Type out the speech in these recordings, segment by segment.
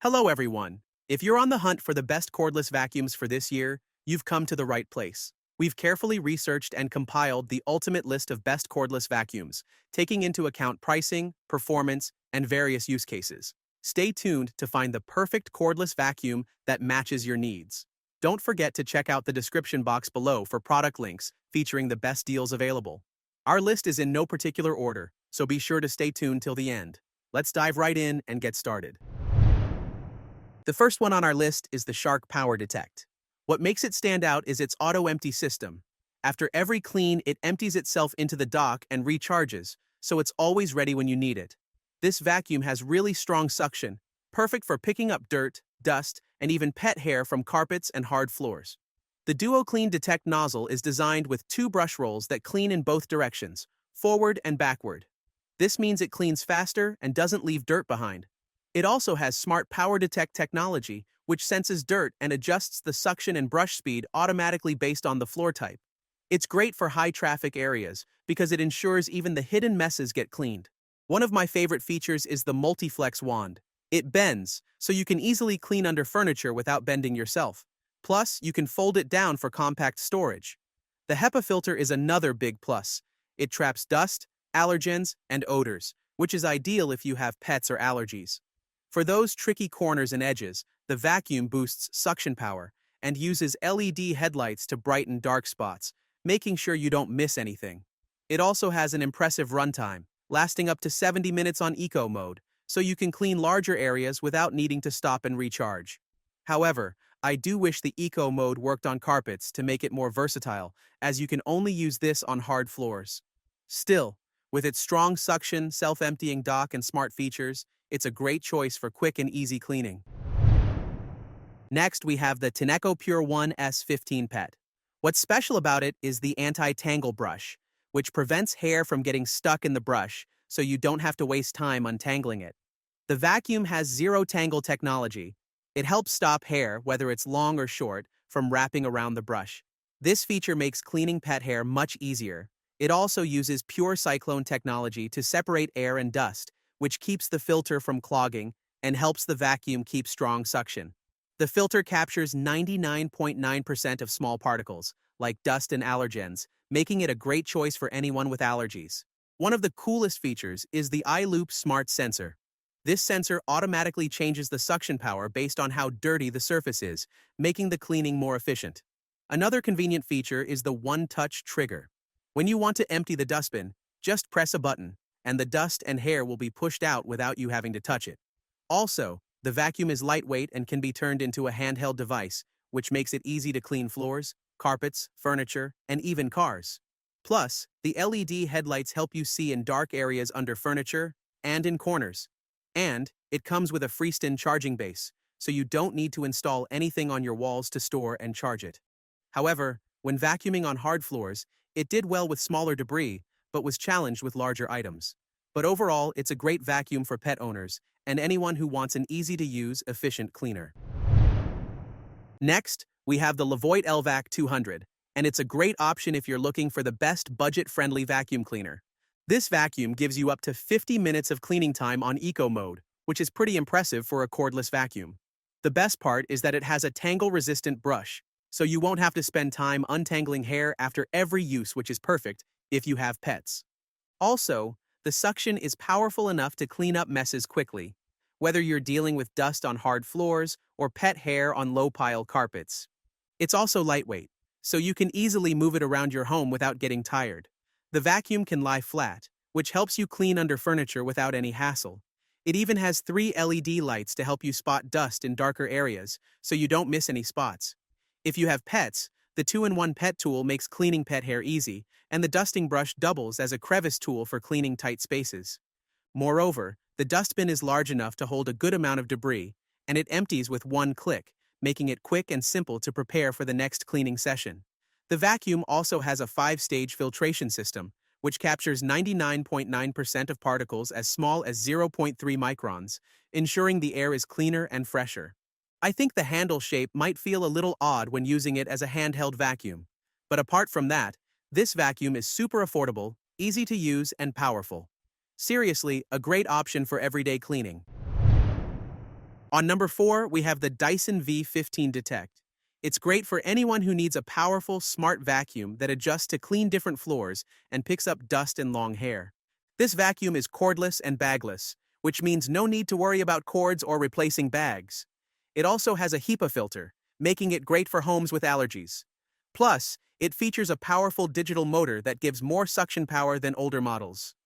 Hello everyone. If you're on the hunt for the best cordless vacuums for this year, you've come to the right place. We've carefully researched and compiled the ultimate list of best cordless vacuums, taking into account pricing, performance, and various use cases. Stay tuned to find the perfect cordless vacuum that matches your needs. Don't forget to check out the description box below for product links featuring the best deals available. Our list is in no particular order, so be sure to stay tuned till the end. Let's dive right in and get started. The first one on our list is the Shark Power Detect. What makes it stand out is its auto-empty system. After every clean, it empties itself into the dock and recharges, so it's always ready when you need it. This vacuum has really strong suction, perfect for picking up dirt, dust, and even pet hair from carpets and hard floors. The Duo Clean Detect nozzle is designed with two brush rolls that clean in both directions, forward and backward. This means it cleans faster and doesn't leave dirt behind. It also has smart power detect technology, which senses dirt and adjusts the suction and brush speed automatically based on the floor type. It's great for high-traffic areas because it ensures even the hidden messes get cleaned. One of my favorite features is the Multi-Flex wand. It bends, so you can easily clean under furniture without bending yourself. Plus, you can fold it down for compact storage. The HEPA filter is another big plus. It traps dust, allergens, and odors, which is ideal if you have pets or allergies. For those tricky corners and edges, the vacuum boosts suction power and uses LED headlights to brighten dark spots, making sure you don't miss anything. It also has an impressive runtime, lasting up to 70 minutes on Eco mode, so you can clean larger areas without needing to stop and recharge. However, I do wish the Eco mode worked on carpets to make it more versatile, as you can only use this on hard floors. Still, with its strong suction, self-emptying dock, and smart features, it's a great choice for quick and easy cleaning. Next, we have the Tineco Pure One S15 PET. What's special about it is the anti-tangle brush, which prevents hair from getting stuck in the brush, so you don't have to waste time untangling it. The vacuum has zero-tangle technology. It helps stop hair, whether it's long or short, from wrapping around the brush. This feature makes cleaning pet hair much easier. It also uses pure cyclone technology to separate air and dust, which keeps the filter from clogging and helps the vacuum keep strong suction. The filter captures 99.9% of small particles, like dust and allergens, making it a great choice for anyone with allergies. One of the coolest features is the iLoop Smart Sensor. This sensor automatically changes the suction power based on how dirty the surface is, making the cleaning more efficient. Another convenient feature is the one-touch trigger. When you want to empty the dustbin, just press a button, and the dust and hair will be pushed out without you having to touch it. Also, the vacuum is lightweight and can be turned into a handheld device, which makes it easy to clean floors, carpets, furniture, and even cars. Plus, the LED headlights help you see in dark areas under furniture and in corners. And it comes with a freestyle charging base, so you don't need to install anything on your walls to store and charge it. However, when vacuuming on hard floors, it did well with smaller debris, but was challenged with larger items. But overall, it's a great vacuum for pet owners and anyone who wants an easy-to-use, efficient cleaner. Next, we have the Levoit LVAC 200, and it's a great option if you're looking for the best budget-friendly vacuum cleaner. This vacuum gives you up to 50 minutes of cleaning time on Eco mode, which is pretty impressive for a cordless vacuum. The best part is that it has a tangle-resistant brush, so you won't have to spend time untangling hair after every use, which is perfect if you have pets. Also, the suction is powerful enough to clean up messes quickly, whether you're dealing with dust on hard floors or pet hair on low-pile carpets. It's also lightweight, so you can easily move it around your home without getting tired. The vacuum can lie flat, which helps you clean under furniture without any hassle. It even has 3 LED lights to help you spot dust in darker areas, so you don't miss any spots. If you have pets, the 2-in-1 pet tool makes cleaning pet hair easy, and the dusting brush doubles as a crevice tool for cleaning tight spaces. Moreover, the dustbin is large enough to hold a good amount of debris, and it empties with one click, making it quick and simple to prepare for the next cleaning session. The vacuum also has a 5-stage filtration system, which captures 99.9% of particles as small as 0.3 microns, ensuring the air is cleaner and fresher. I think the handle shape might feel a little odd when using it as a handheld vacuum, but apart from that, this vacuum is super affordable, easy to use, and powerful. Seriously, a great option for everyday cleaning. On number 4, we have the Dyson V15 Detect. It's great for anyone who needs a powerful, smart vacuum that adjusts to clean different floors and picks up dust and long hair. This vacuum is cordless and bagless, which means no need to worry about cords or replacing bags. It also has a HEPA filter, making it great for homes with allergies. Plus, it features a powerful digital motor that gives more suction power than older models.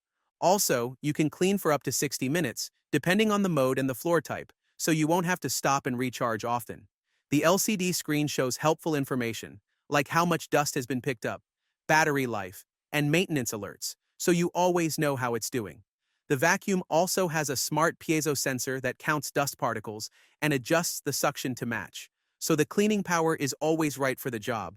Also, you can clean for up to 60 minutes, depending on the mode and the floor type, so you won't have to stop and recharge often. The LCD screen shows helpful information, like how much dust has been picked up, battery life, and maintenance alerts, so you always know how it's doing. The vacuum also has a smart piezo sensor that counts dust particles and adjusts the suction to match, so the cleaning power is always right for the job.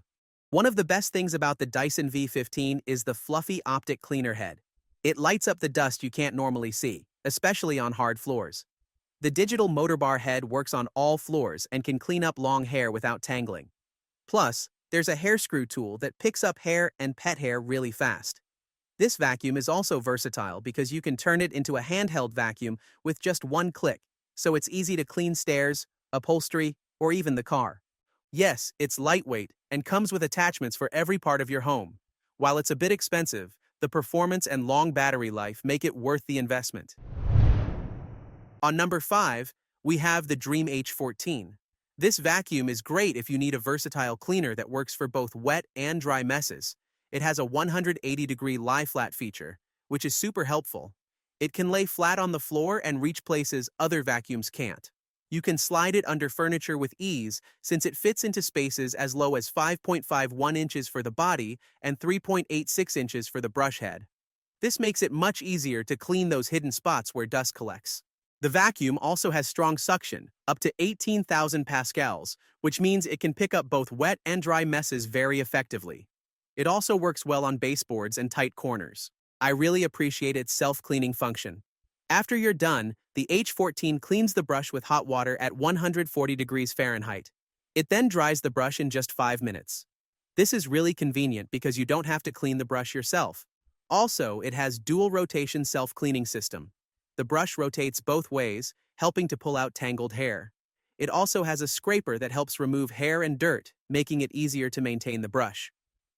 One of the best things about the Dyson V15 is the fluffy optic cleaner head. It lights up the dust you can't normally see, especially on hard floors. The digital motor bar head works on all floors and can clean up long hair without tangling. Plus, there's a hair screw tool that picks up hair and pet hair really fast. This vacuum is also versatile because you can turn it into a handheld vacuum with just one click, so it's easy to clean stairs, upholstery, or even the car. Yes, it's lightweight and comes with attachments for every part of your home. While it's a bit expensive, the performance and long battery life make it worth the investment. On number 5, we have the Dreame H14. This vacuum is great if you need a versatile cleaner that works for both wet and dry messes. It has a 180-degree lie flat feature, which is super helpful. It can lay flat on the floor and reach places other vacuums can't. You can slide it under furniture with ease since it fits into spaces as low as 5.51 inches for the body and 3.86 inches for the brush head. This makes it much easier to clean those hidden spots where dust collects. The vacuum also has strong suction, up to 18,000 pascals, which means it can pick up both wet and dry messes very effectively. It also works well on baseboards and tight corners. I really appreciate its self-cleaning function. After you're done, the H14 cleans the brush with hot water at 140 degrees Fahrenheit. It then dries the brush in just 5 minutes. This is really convenient because you don't have to clean the brush yourself. Also, it has dual rotation self-cleaning system. The brush rotates both ways, helping to pull out tangled hair. It also has a scraper that helps remove hair and dirt, making it easier to maintain the brush.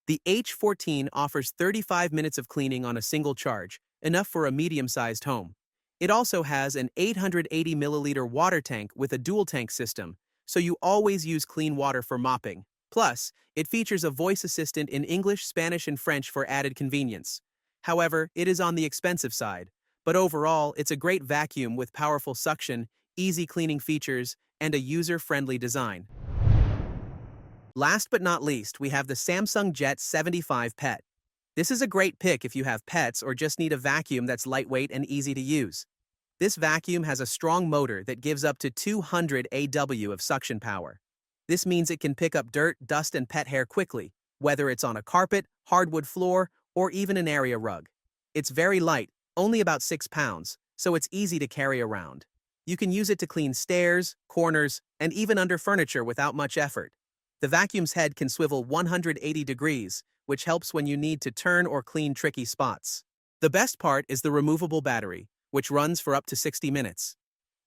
The H14 offers 35 minutes of cleaning on a single charge, enough for a medium-sized home. It also has an 880 milliliter water tank with a dual tank system, so you always use clean water for mopping. Plus, it features a voice assistant in English, Spanish, and French for added convenience. However, it is on the expensive side, but overall, it's a great vacuum with powerful suction, easy cleaning features, and a user-friendly design. Last but not least, we have the Samsung Jet 75 Pet. This is a great pick if you have pets or just need a vacuum that's lightweight and easy to use. This vacuum has a strong motor that gives up to 200 AW of suction power. This means it can pick up dirt, dust, and pet hair quickly, whether it's on a carpet, hardwood floor, or even an area rug. It's very light, only about 6 pounds, so it's easy to carry around. You can use it to clean stairs, corners, and even under furniture without much effort. The vacuum's head can swivel 180 degrees, which helps when you need to turn or clean tricky spots. The best part is the removable battery, which runs for up to 60 minutes.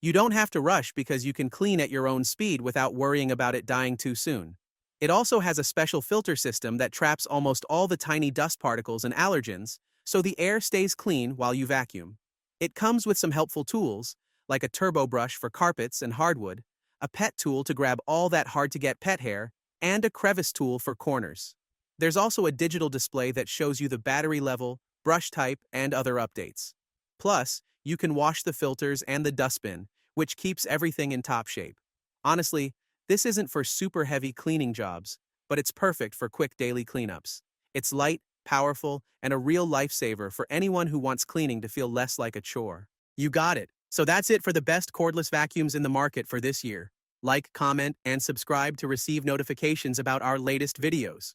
You don't have to rush because you can clean at your own speed without worrying about it dying too soon. It also has a special filter system that traps almost all the tiny dust particles and allergens, so the air stays clean while you vacuum. It comes with some helpful tools, like a turbo brush for carpets and hardwood, a pet tool to grab all that hard-to-get pet hair, and a crevice tool for corners. There's also a digital display that shows you the battery level, brush type, and other updates. Plus, you can wash the filters and the dustbin, which keeps everything in top shape. Honestly, this isn't for super heavy cleaning jobs, but it's perfect for quick daily cleanups. It's light, powerful, and a real lifesaver for anyone who wants cleaning to feel less like a chore. You got it. So that's it for the best cordless vacuums in the market for this year. Like, comment, and subscribe to receive notifications about our latest videos.